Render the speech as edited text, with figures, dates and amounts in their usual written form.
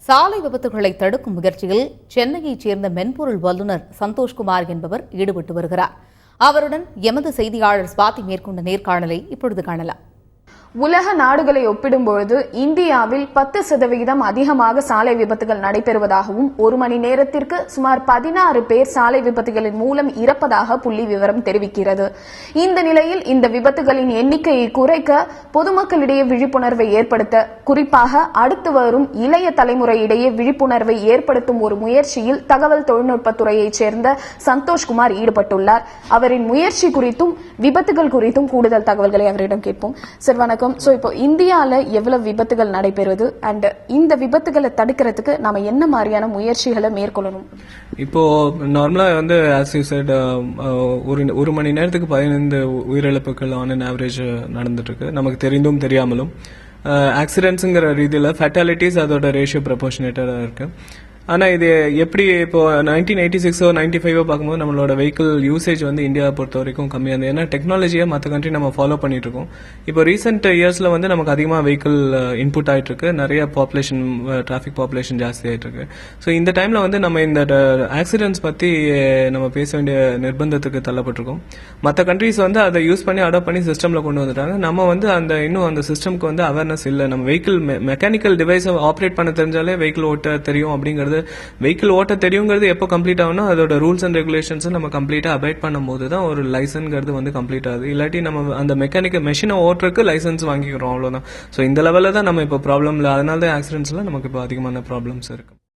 சாலை விபத்துகளை தடுக்கும் முயற்சியில் சென்னையைச் சேர்ந்த மென்பொருள் வல்லுநர் சந்தோஷ்குமார் என்பவர் ஈடுபட்டு வருகிறார். அவருடன் எமது செய்தியாளர் ஸ்வாதி மேற்கொண்ட நேர்காணலை இப்பொழுது காணலாம். உலக நாடுகளை ஒப்பிடும்பொழுது இந்தியாவில் 10% அதிகமாக சாலை விபத்துகள் நடைபெறுவதாகவும் 1 மணி நேரத்திற்கு சுமார் 16 பேர் சாலை விபத்துகளின் மூலம் இறப்பதாக புள்ளி விவரம் தெரிவிக்கிறது. இந்த நிலையில் இந்த விபத்துகளின் எண்ணிக்கையை குறைக்க பொதுமக்களிடையே விழிப்புணர்வை ஏற்படுத்த, குறிப்பாக அடுத்து வரும் இளைய தலைமுறையிடையே விழிப்புணர்வை ஏற்படுத்தும் ஒரு முயற்சியில் தகவல் தொழில்நுட்பத்துறையைச் சேர்ந்த சந்தோஷ்குமார் ஈடுபட்டுள்ளார். அவரின் முயற்சி குறித்தும் விபத்துகள் குறித்தும் கூடுதல் தகவல்களை அவரிடம் கேட்போம். சார் வணக்கம். சோ இப்போ இந்தியால எவ்வளவு விபத்துகள் நடைபெறுது அண்ட் இந்த விபத்துகளை தடுக்கிறதுக்கு நாம என்ன மாதிரியான முயற்சிகளை மேற்கொள்ளணும்? இப்போ நார்மலா வந்து as you said, ஒரு மணி நேரத்துக்கு 15 உயிரிழப்புகள் ஆன் அன் ஆவரேஜ் நடந்துட்டு இருக்கு. நமக்கு தெரிந்தும் தெரியாமலும் ஆக்சிடென்ட்ஸ்ங்கிற ரீதியில ஃபேட்டாலிட்டிஸ் அதோட ரேஷியோ ப்ரொபோர்ஷனேட்டா இருக்கு. ஆனா இது எப்படி இப்போ 1986 95 பார்க்கும்போது நம்மளோட வெஹிக்கிள் யூசேஜ் வந்து இந்தியா பொறுத்த வரைக்கும் கம்மியா இருந்தது. ஏன்னா டெக்னாலஜியை மற்ற கண்ட்ரி நம்ம ஃபாலோ பண்ணிட்டு இருக்கோம். இப்போ ரீசெண்ட் இயர்ஸ்ல வந்து நமக்கு அதிகமாக வெஹிக்கிள் இன்புட் ஆயிட்டு இருக்கு. நிறைய பாப்புலேஷன், டிராபிக் பாப்புலேஷன் ஜாஸ்தி ஆயிட்டு இருக்கு. ஸோ இந்த டைம்ல வந்து நம்ம இந்த ஆக்சிடென்ட்ஸ் பத்தி நம்ம பேச வேண்டிய நிர்பந்தத்துக்கு தள்ளப்பட்டிருக்கோம். மற்ற கண்ட்ரிஸ் வந்து அதை யூஸ் பண்ணி அடாப்ட் பண்ணி சிஸ்டம்ல கொண்டு வந்துட்டாங்க. நம்ம வந்து இன்னும் அந்த சிஸ்டம்க்கு வந்து அவேர்னஸ் இல்லை. நம்ம வெஹிக்கிள் மெக்கானிக்கல் டிவைஸை ஆப்ரேட் பண்ண தெரிஞ்சாலே வெஹிக்கிள் ஓட்ட தெரியும் அப்படிங்கிறது. வெஹிக்கிள் ஓட்ட தெரியுங்கிறது எப்போ கம்ப்ளீட் ஆகணும், அதோட ரூல்ஸ் அண்ட் ரெகுலேஷன்ஸ் நம்ம கம்ப்ளீட்டா அபைட் பண்ணும்போது தான் ஒரு லைசன்ஸ்ங்கிறது வந்து கம்ப்ளீட் ஆகுது. இல்லாட்டி நம்ம அந்த மெக்கானிக்கல் மெஷினை ஓட்டுறதுக்கு லைசன்ஸ் வாங்கிக்கிறோம், அவ்வளவுதான். ஸோ இந்த லெவலில் தான் நம்ம இப்போ ப்ராப்ளம் இல்லை. அதனால தான் ஆக்சிடென்ட்ஸ்ல நமக்கு இப்போ அதிகமான ப்ராப்ளம்ஸ் இருக்கு.